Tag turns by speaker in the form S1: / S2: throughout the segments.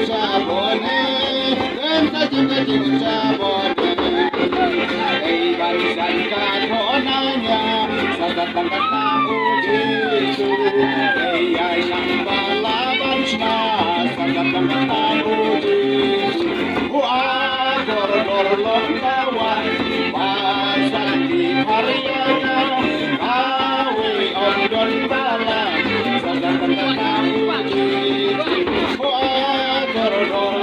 S1: sabone, jing sabone, jing sabone. Hey, barisan katonanya, sadatang katamu Yesu. Hey, ayang balaban na, sadatang katamu Yesu. Gor long kawan, basan di Haryana, kawe om don bala, sadatang katamu Yesu. Gor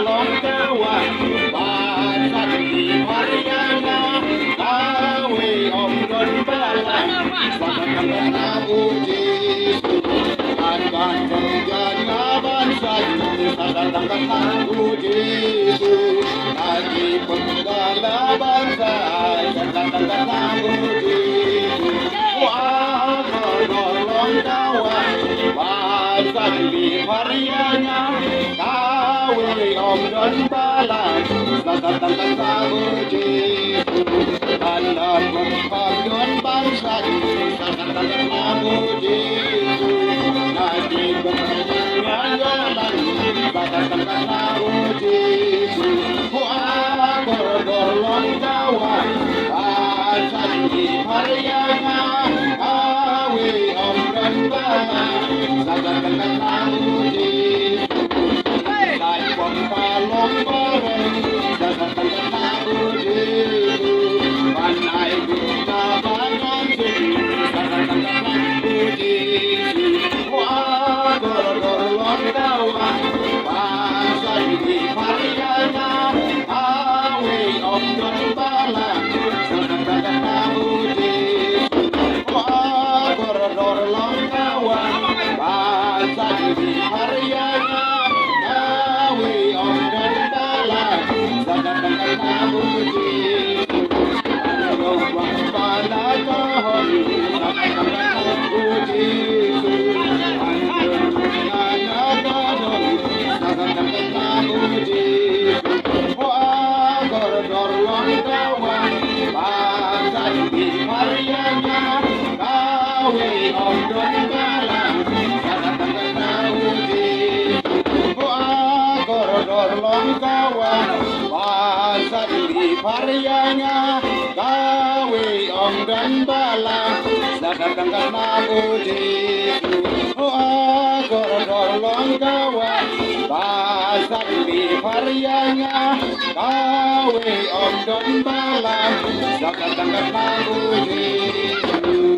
S1: long kawan, basan di Haryana, kawe om don bala, sadatang katamu Yesu. Akan menjaga bangsa ini, sadatang katamu Yesu. Lagi penggala bangsa, sadatang katamu Yesu. Wah, menolong kawan, bangsa di Haryana, kawe om don bala, sadatang katamu Yesu. Dalam pembangunan bangsa ini, sadatang katamu Yesu. Lagi penggala sadatang katamu Yesu. Gor kawan, bangsa di Haryana, kawe om don bala, sadatang katamu Yesu. Sai pom palong bareng, sadatang katamu Yesu. Panai guna bangan sini, sadatang katamu Yesu. Gor kawan, bangsa di Haryana, kawe om don bala, sadatang katamu Yesu. Gor kawan, bangsa di Haryana, kawe om don bala, sadatang katamu Yesu. Ano bang bala kahon, sadatang katamu Yesu. Sadatang katamu Yesu. Gor long kawan, bangsa di Haryana, kawe om don bala, sadatang katamu Yesu. Gor long kawan, bangsa di Haryana, kawe om don bala, sadatang katamu Yesu. Gor long kawan, bangsa di Haryana, kawe om don bala, sadatang katamu Yesu.